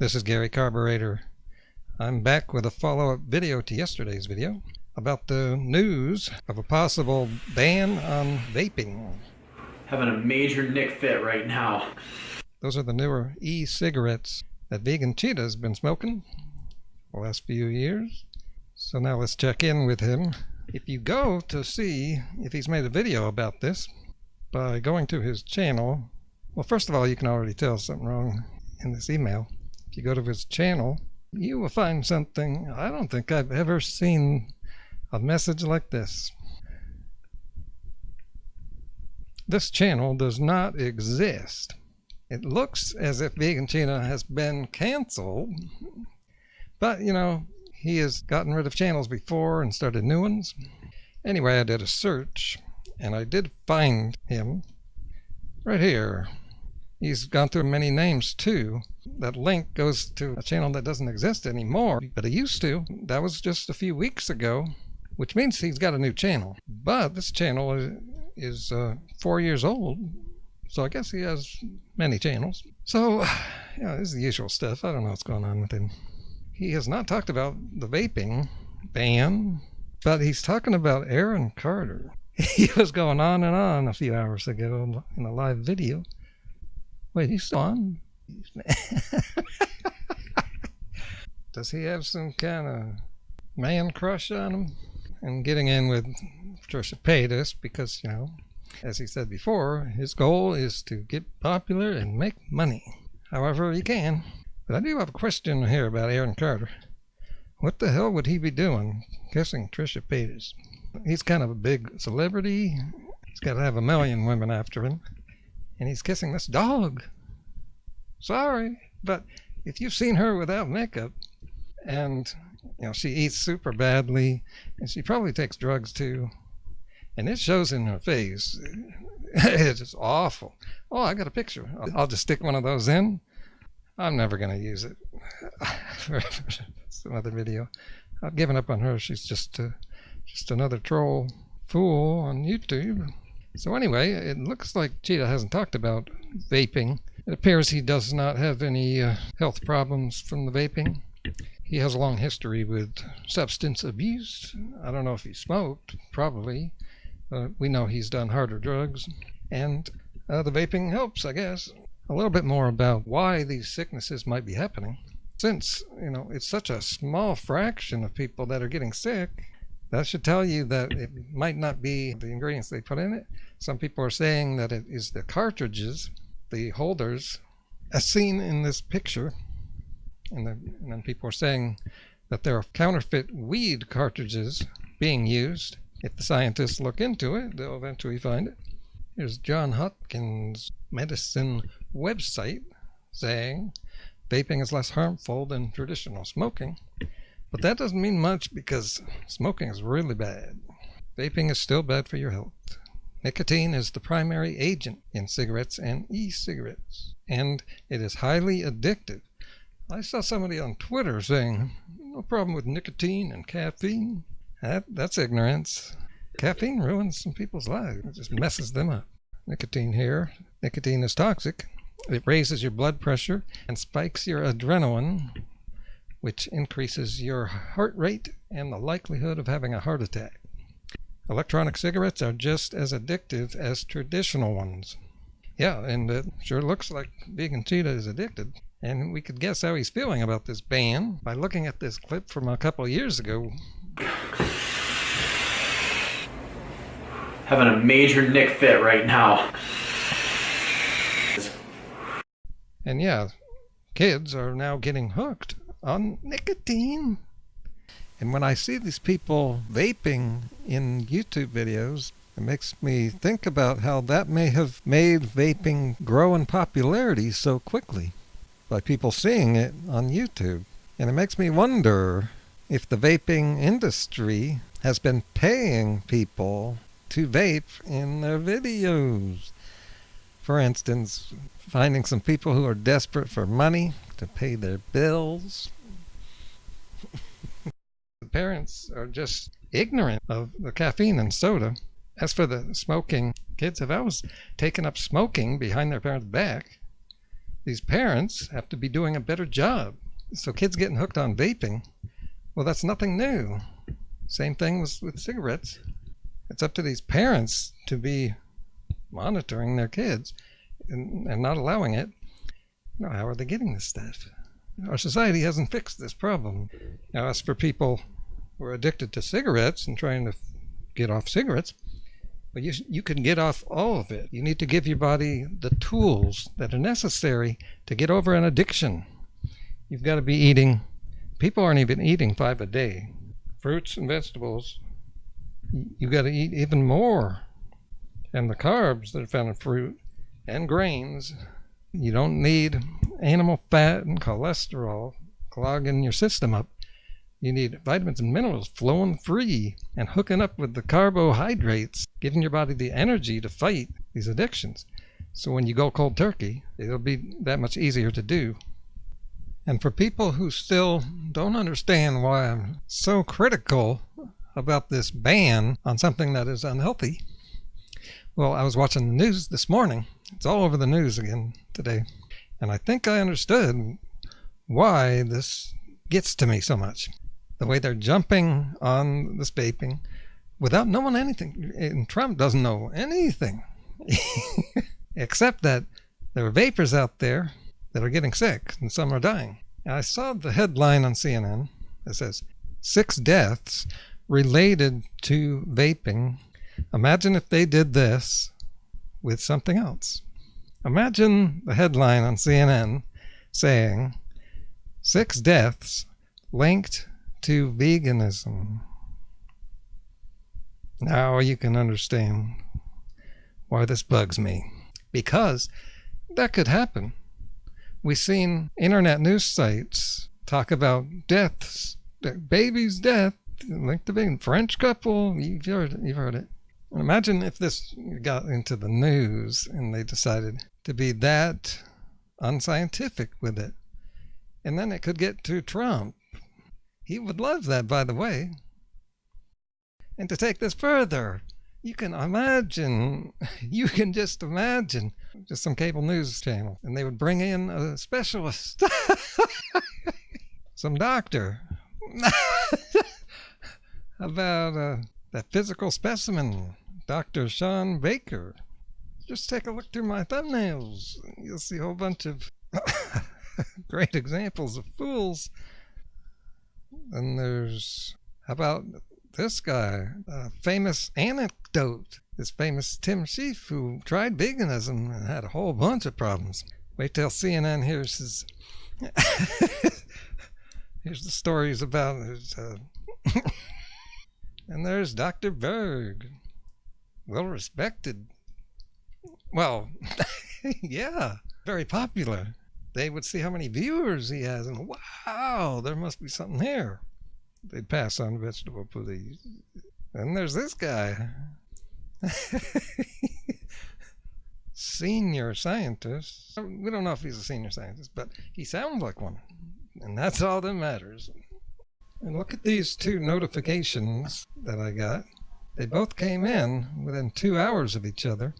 This is Gary Carburetor. I'm back with a follow-up video to yesterday's video about the news of a possible ban on vaping. Having a major Nick fit right now. Those are the newer e-cigarettes that Vegan Cheetah has been smoking the last few years. So now let's check in with him. If you go to see if he's made a video about this by going to his channel, well, first of all, you can already tell something wrong in this email. If you go to his channel, you will find something. I don't think I've ever seen a message like this. This channel does not exist. It looks as if Vegan Cheetah has been canceled, but you know, he has gotten rid of channels before and started new ones. Anyway, I did a search and I did find him right here. He's gone through many names too. That link goes to a channel that doesn't exist anymore, but it used to. That was just a few weeks ago, which means he's got a new channel. But this channel is 4 years old, so I guess he has many channels. So, yeah, this is the usual stuff. I don't know what's going on with him. He has not talked about the vaping ban, but he's talking about Aaron Carter. He was going on and on a few hours ago in a live video. Wait, he's still on? Does he have some kind of man crush on him? And getting in with Trisha because, you know, as he said before, his goal is to get popular and make money however he can. But I do have a question here about Aaron Carter. What the hell would he be doing kissing Trisha Paytas? He's kind of a big celebrity. He's got to have 1 million women after him. And he's kissing this dog. Sorry, but if you've seen her without makeup, and you know she eats super badly, and she probably takes drugs too, and it shows in her face. It's just awful. Oh, I got a picture. I'll just stick one of those in. I'm never going to use it for some other video. I've given up on her. She's just another troll fool on YouTube. So anyway, it looks like Cheetah hasn't talked about vaping. It appears he does not have any health problems from the vaping. He has a long history with substance abuse. I don't know if he smoked, probably. We know he's done harder drugs. And the vaping helps, I guess. A little bit more about why these sicknesses might be happening. Since, you know, it's such a small fraction of people that are getting sick, that should tell you that it might not be the ingredients they put in it. Some people are saying that it is the cartridges, the holders, as seen in this picture. And then people are saying that there are counterfeit weed cartridges being used. If the scientists look into it, they'll eventually find it. Here's John Hopkins' medicine website saying vaping is less harmful than traditional smoking. But that doesn't mean much because smoking is really bad. Vaping is still bad for your health. Nicotine is the primary agent in cigarettes and e-cigarettes, and it is highly addictive. I saw somebody on Twitter saying, no problem with nicotine and caffeine. That's ignorance. Caffeine ruins some people's lives. It just messes them up. Nicotine here. Nicotine is toxic. It raises your blood pressure and spikes your adrenaline, which increases your heart rate and the likelihood of having a heart attack. Electronic cigarettes are just as addictive as traditional ones. Yeah, and it sure looks like Vegan Cheetah is addicted. And we could guess how he's feeling about this ban by looking at this clip from a couple of years ago. Having a major Nick fit right now. And yeah, kids are now getting hooked on nicotine. And when I see these people vaping in YouTube videos, it makes me think about how that may have made vaping grow in popularity so quickly by people seeing it on YouTube. And it makes me wonder if the vaping industry has been paying people to vape in their videos. For instance, finding some people who are desperate for money to pay their bills. The parents are just ignorant of the caffeine in soda. As for the smoking, kids have always taken up smoking behind their parents' back. these parents have to be doing a better job. So kids getting hooked on vaping, well, that's nothing new. Same thing with cigarettes. It's up to these parents to be monitoring their kids and not allowing it. How are they getting this stuff? Our society hasn't fixed this problem. Now, as for people who are addicted to cigarettes and trying to get off cigarettes, but you can get off all of it. You need to give your body the tools that are necessary to get over an addiction. You've got to be eating. People aren't even eating 5 a day. Fruits and vegetables. You've got to eat even more. And the carbs that are found in fruit and grains. You don't need animal fat and cholesterol clogging your system up. You need vitamins and minerals flowing free and hooking up with the carbohydrates, giving your body the energy to fight these addictions. So when you go cold turkey, it'll be that much easier to do. And for people who still don't understand why I'm so critical about this ban on something that is unhealthy, well, I was watching the news this morning. It's all over the news again today. And I think I understood why this gets to me so much. The way they're jumping on this vaping without knowing anything. And Trump doesn't know anything. Except that there are vapors out there that are getting sick and some are dying. And I saw the headline on CNN that says 6 deaths related to vaping. Imagine if they did this with something else. Imagine the headline on CNN saying 6 deaths linked to veganism. Now you can understand why this bugs me. Because that could happen. We've seen internet news sites talk about deaths, baby's death linked to vegan. French couple, you've heard it. Imagine if this got into the news and they decided to be that unscientific with it. And then it could get to Trump. He would love that, by the way. And to take this further, you can just imagine just some cable news channel, and they would bring in a specialist, some doctor, about that physical specimen, Dr. Sean Baker. Just take a look through my thumbnails. You'll see a whole bunch of great examples of fools. And there's, how about this guy, a famous anecdote, this famous Tim Sheaf who tried veganism and had a whole bunch of problems. Wait till CNN hears his, here's the stories about his, and there's Dr. Berg, well respected. Well, yeah, very popular. They would see how many viewers he has, and wow, there must be something here. They'd pass on vegetable police. And there's this guy, senior scientist. We don't know if he's a senior scientist, but he sounds like one, and that's all that matters. And look at these 2 notifications that I got. They both came in within 2 hours of each other,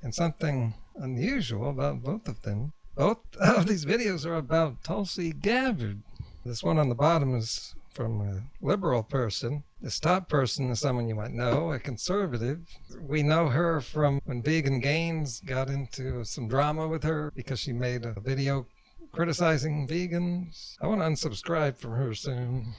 and something unusual about both of them. Both of these videos are about Tulsi Gabbard. This one on the bottom is from a liberal person. This top person is someone you might know, a conservative. We know her from when Vegan Gains got into some drama with her because she made a video criticizing vegans. I want to unsubscribe from her soon.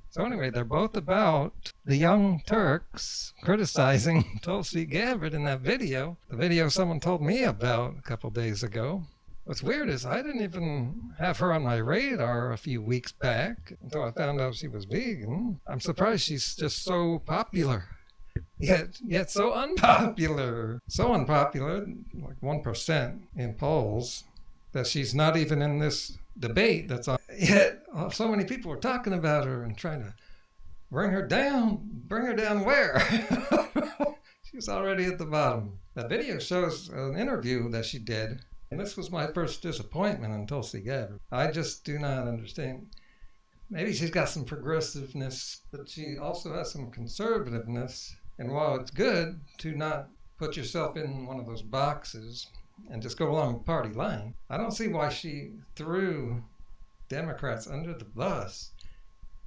So anyway, they're both about the Young Turks criticizing Tulsi Gabbard in that video. The video someone told me about a couple days ago. What's weird is I didn't even have her on my radar a few weeks back until I found out she was vegan. I'm surprised she's just so popular, yet so unpopular. So unpopular, like 1% in polls, that she's not even in this debate that's on. Yet so many people are talking about her and trying to bring her down. Bring her down where? She's already at the bottom. That video shows an interview that she did. And this was my first disappointment in Tulsi Gabbard. I just do not understand. Maybe she's got some progressiveness, but she also has some conservativeness. And while it's good to not put yourself in one of those boxes, and just go along the party line. I don't see why she threw Democrats under the bus,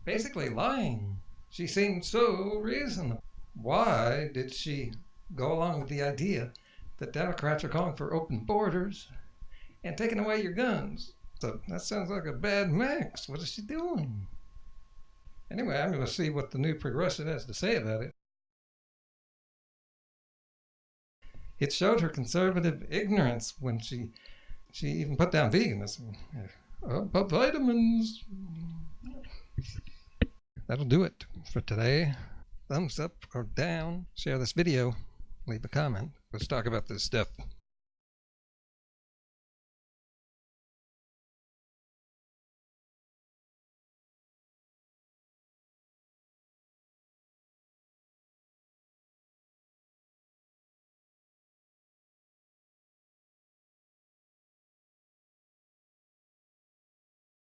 basically lying. She seemed so reasonable. Why did she go along with the idea that Democrats are calling for open borders and taking away your guns? So that sounds like a bad mix. What is she doing? Anyway, I'm going to see what the New Progressive has to say about it. It showed her conservative ignorance when she even put down veganism. But vitamins. That'll do it for today. Thumbs up or down. Share this video. Leave a comment. Let's talk about this stuff.